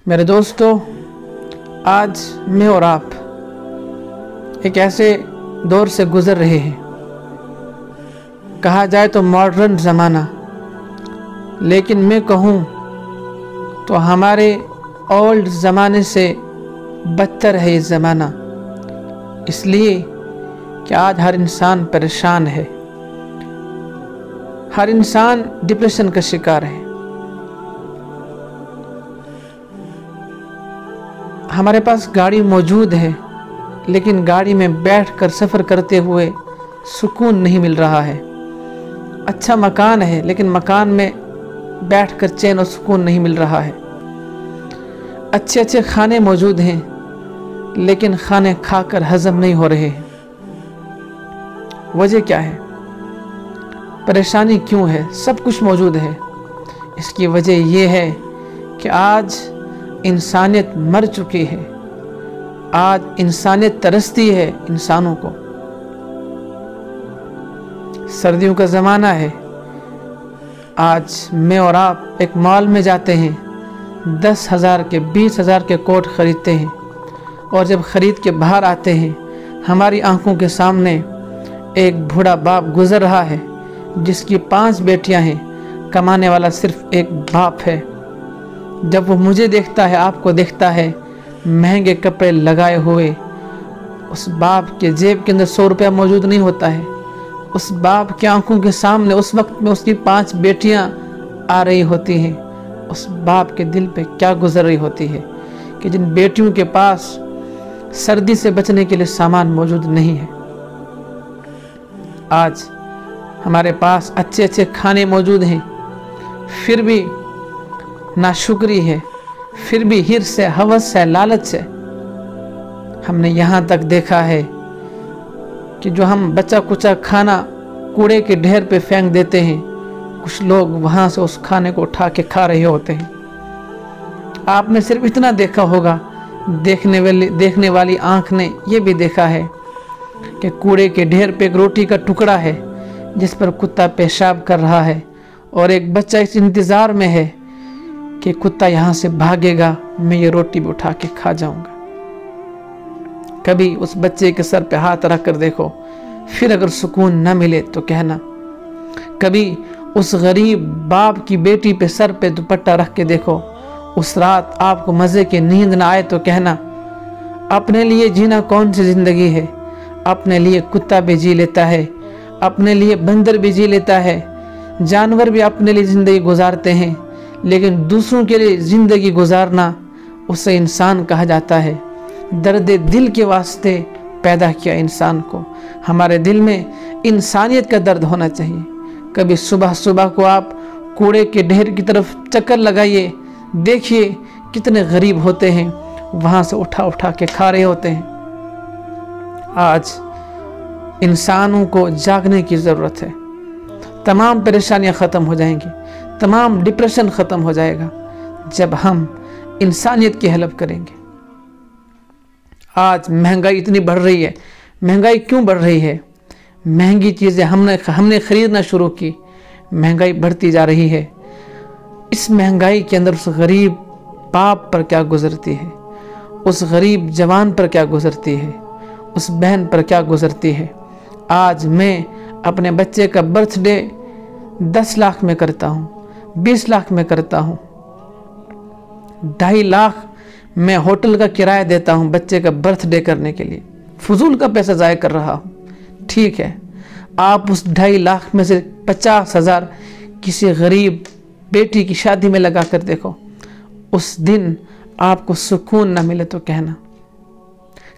मेरे दोस्तों, आज मैं और आप एक ऐसे दौर से गुजर रहे हैं, कहा जाए तो मॉडर्न ज़माना, लेकिन मैं कहूँ तो हमारे ओल्ड ज़माने से बदतर है ये ज़माना। इसलिए कि आज हर इंसान परेशान है, हर इंसान डिप्रेशन का शिकार है। हमारे पास गाड़ी मौजूद है, लेकिन गाड़ी में बैठकर सफ़र करते हुए सुकून नहीं मिल रहा है। अच्छा मकान है, लेकिन मकान में बैठकर चैन और सुकून नहीं मिल रहा है। अच्छे अच्छे खाने मौजूद हैं, लेकिन खाने खाकर हजम नहीं हो रहे हैं। वजह क्या है? परेशानी क्यों है? सब कुछ मौजूद है। इसकी वजह यह है कि आज इंसानियत मर चुकी है। आज इंसानियत तरसती है इंसानों को। सर्दियों का ज़माना है। आज मैं और आप एक मॉल में जाते हैं, 10,000 के 20,000 के कोट ख़रीदते हैं, और जब ख़रीद के बाहर आते हैं, हमारी आंखों के सामने एक बूढ़ा बाप गुज़र रहा है जिसकी 5 बेटियां हैं, कमाने वाला सिर्फ एक बाप है। जब वो मुझे देखता है, आपको देखता है, महंगे कपड़े लगाए हुए, उस बाप के जेब के अंदर 100 रुपया मौजूद नहीं होता है। उस बाप की आंखों के सामने उस वक्त में उसकी 5 बेटियां आ रही होती हैं। उस बाप के दिल पे क्या गुजर रही होती है कि जिन बेटियों के पास सर्दी से बचने के लिए सामान मौजूद नहीं है। आज हमारे पास अच्छे अच्छे खाने मौजूद हैं, फिर भी नाशुक्री है, फिर भी हिर्स है, हवस है, लालच है। हमने यहाँ तक देखा है कि जो हम बचा कुचा खाना कूड़े के ढेर पे फेंक देते हैं, कुछ लोग वहाँ से उस खाने को उठा के खा रहे होते हैं। आपने सिर्फ इतना देखा होगा, देखने वाली आँख ने यह भी देखा है कि कूड़े के ढेर पे एक रोटी का टुकड़ा है जिस पर कुत्ता पेशाब कर रहा है, और एक बच्चा इस इंतज़ार में है कि कुत्ता यहाँ से भागेगा, मैं ये रोटी भी उठा के खा जाऊंगा। कभी उस बच्चे के सर पे हाथ रख कर देखो, फिर अगर सुकून न मिले तो कहना। कभी उस गरीब बाप की बेटी पे सर पे दुपट्टा रख के देखो, उस रात आपको मज़े की नींद ना आए तो कहना। अपने लिए जीना कौन सी ज़िंदगी है? अपने लिए कुत्ता भी जी लेता है, अपने लिए बंदर भी जी लेता है, जानवर भी अपने लिए ज़िंदगी गुजारते हैं, लेकिन दूसरों के लिए ज़िंदगी गुजारना, उसे इंसान कहा जाता है। दर्द दिल के वास्ते पैदा किया इंसान को। हमारे दिल में इंसानियत का दर्द होना चाहिए। कभी सुबह सुबह को आप कूड़े के ढेर की तरफ चक्कर लगाइए, देखिए कितने गरीब होते हैं, वहाँ से उठा उठा के खा रहे होते हैं। आज इंसानों को जागने की ज़रूरत है। तमाम परेशानियां ख़त्म हो जाएंगी, तमाम डिप्रेशन ख़त्म हो जाएगा जब हम इंसानियत की हेल्प करेंगे। आज महंगाई इतनी बढ़ रही है। महंगाई क्यों बढ़ रही है? महंगी चीज़ें हमने ख़रीदना शुरू की, महंगाई बढ़ती जा रही है। इस महंगाई के अंदर उस गरीब बाप पर क्या गुज़रती है, उस गरीब जवान पर क्या गुज़रती है, उस बहन पर क्या गुज़रती है। आज मैं अपने बच्चे का बर्थडे 10 लाख में करता हूँ, 20 लाख में करता हूँ, 2.5 लाख मैं होटल का किराया देता हूँ बच्चे का बर्थडे करने के लिए। फजूल का पैसा ज़ाया कर रहा हूँ। ठीक है, आप उस 2.5 लाख में से 50,000 किसी गरीब बेटी की शादी में लगा कर देखो, उस दिन आपको सुकून ना मिले तो कहना।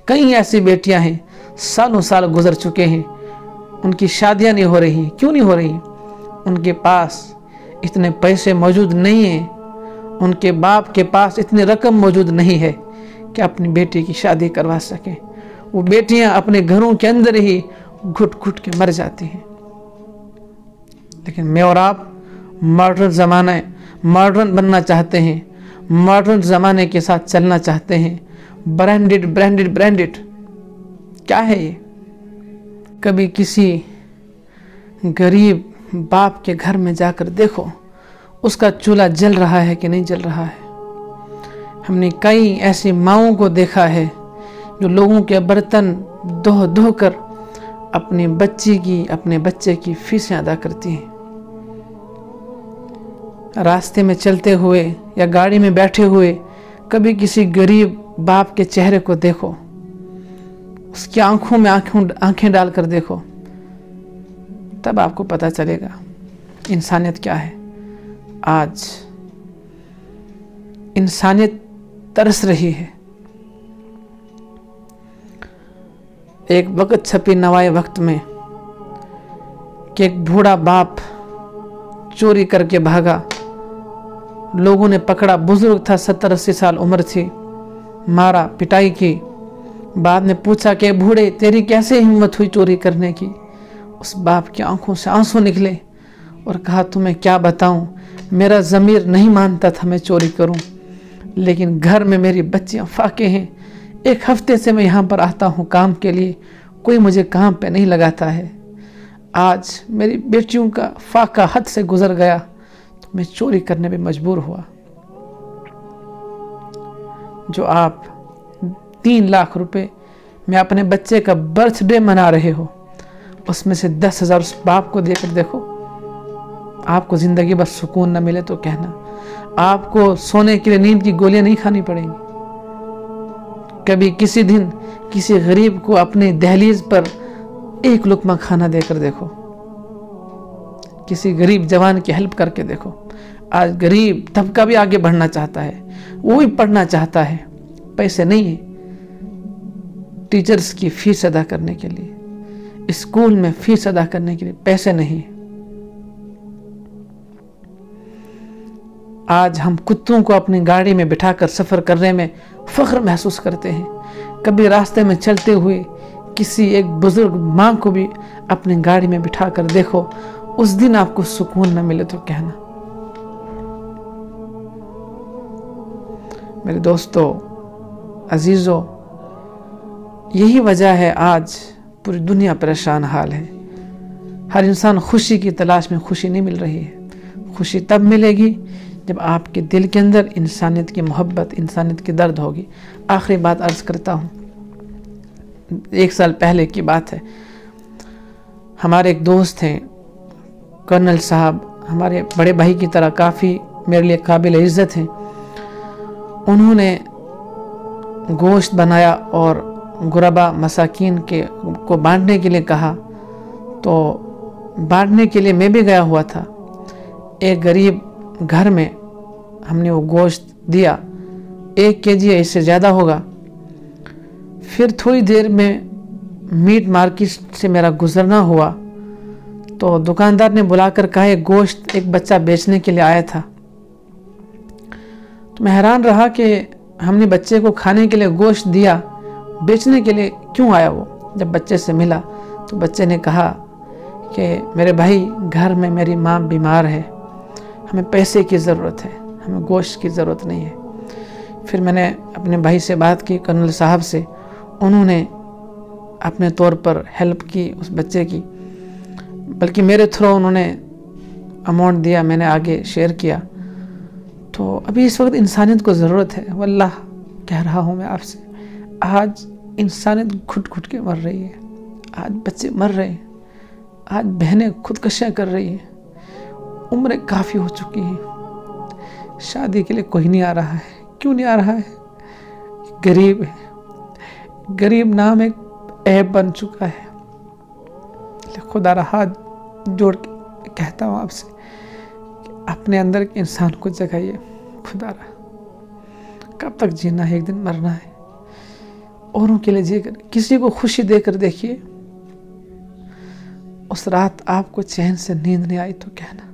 कई ऐसी बेटियां हैं, सालों साल गुजर चुके हैं, उनकी शादियां नहीं हो रही। क्यों नहीं हो रही? उनके पास इतने पैसे मौजूद नहीं हैं, उनके बाप के पास इतनी रकम मौजूद नहीं है कि अपनी बेटी की शादी करवा सकें। वो बेटियां अपने घरों के अंदर ही घुट घुट के मर जाती हैं। लेकिन मैं और आप मॉडर्न बनना चाहते हैं, मॉडर्न ज़माने के साथ चलना चाहते हैं। ब्रांडेड क्या है ये? कभी किसी गरीब बाप के घर में जाकर देखो, उसका चूल्हा जल रहा है कि नहीं जल रहा है। हमने कई ऐसी माँओं को देखा है जो लोगों के बर्तन धो धो कर अपने बच्चे की फीसें अदा करती हैं। रास्ते में चलते हुए या गाड़ी में बैठे हुए कभी किसी गरीब बाप के चेहरे को देखो, उसकी आंखों में आंखें डालकर देखो, तब आपको पता चलेगा इंसानियत क्या है। आज इंसानियत तरस रही है। एक वक्त छपी नवाए वक्त में कि एक बूढ़ा बाप चोरी करके भागा, लोगों ने पकड़ा, बुजुर्ग था, 70-80 साल उम्र थी, मारा, पिटाई की। बाद में पूछा कि बूढ़े तेरी कैसे हिम्मत हुई चोरी करने की। उस बाप की आंखों से आंसू निकले और कहा तुम्हें क्या बताऊं, मेरा ज़मीर नहीं मानता था मैं चोरी करूं, लेकिन घर में मेरी बच्चियां फाके हैं। 1 हफ्ते से मैं यहाँ पर आता हूँ काम के लिए, कोई मुझे काम पे नहीं लगाता है। आज मेरी बेटियों का फाका हद से गुजर गया तो मैं चोरी करने पे मजबूर हुआ। जो आप 3 लाख रुपए में अपने बच्चे का बर्थडे मना रहे हो, उसमें से 10,000 उस बाप को देकर देखो। आपको जिंदगी भर सुकून न मिले तो कहना, आपको सोने के लिए नींद की गोलियां नहीं खानी पड़ेंगी। कभी किसी दिन किसी गरीब को अपने दहलीज पर 1 लुकमा खाना देकर देखो, किसी गरीब जवान की हेल्प करके देखो। आज गरीब तबका भी आगे बढ़ना चाहता है, वो भी पढ़ना चाहता है, पैसे नहीं है टीचर्स की फीस अदा करने के लिए, स्कूल में फीस अदा करने के लिए पैसे नहीं। आज हम कुत्तों को अपनी गाड़ी में बिठाकर सफर करने में फख्र महसूस करते हैं। कभी रास्ते में चलते हुए किसी एक बुजुर्ग माँ को भी अपनी गाड़ी में बिठाकर देखो, उस दिन आपको सुकून न मिले तो कहना। मेरे दोस्तों, अजीजों, यही वजह है आज पूरी दुनिया परेशान हाल है। हर इंसान खुशी की तलाश में, खुशी नहीं मिल रही है। खुशी तब मिलेगी जब आपके दिल के अंदर इंसानियत की मोहब्बत, इंसानियत की दर्द होगी। आखिरी बात अर्ज करता हूँ, 1 साल पहले की बात है। हमारे एक दोस्त हैं, कर्नल साहब, हमारे बड़े भाई की तरह काफ़ी मेरे लिए काबिल इज़्ज़त हैं। उन्होंने गोश्त बनाया और गुरबा मसाकीन को बांटने के लिए कहा, तो बांटने के लिए मैं भी गया हुआ था। एक गरीब घर में हमने वो गोश्त दिया, 1 केजी है, इससे ज़्यादा होगा। फिर थोड़ी देर में मीट मार्केट से मेरा गुजरना हुआ तो दुकानदार ने बुलाकर कहा ये गोश्त एक बच्चा बेचने के लिए आया था। तो मैं हैरान रहा कि हमने बच्चे को खाने के लिए गोश्त दिया, बेचने के लिए क्यों आया वो। जब बच्चे से मिला तो बच्चे ने कहा कि मेरे भाई, घर में मेरी माँ बीमार है, हमें पैसे की ज़रूरत है, हमें गोश्त की ज़रूरत नहीं है। फिर मैंने अपने भाई से बात की, कर्नल साहब से, उन्होंने अपने तौर पर हेल्प की उस बच्चे की, बल्कि मेरे थ्रू उन्होंने अमाउंट दिया, मैंने आगे शेयर किया। तो अभी इस वक्त इंसानियत को ज़रूरत है। वल्लाह कह रहा हूँ मैं आपसे, आज इंसानियत घुट घुट के मर रही है। आज बच्चे मर रहे हैं, आज बहनें खुदकशियाँ कर रही हैं, उम्रें काफ़ी हो चुकी हैं, शादी के लिए कोई नहीं आ रहा है। क्यों नहीं आ रहा है? गरीब है, गरीब नाम एक ऐब बन चुका है। खुदा रहा हाथ जोड़ के कहता हूँ आपसे कि अपने अंदर के इंसान को जगाइए। खुदा रहा, कब तक जीना है, एक दिन मरना है। औरों के लिए जीकर, किसी को खुशी देकर देखिए, उस रात आपको चैन से नींद नहीं आई तो कहना।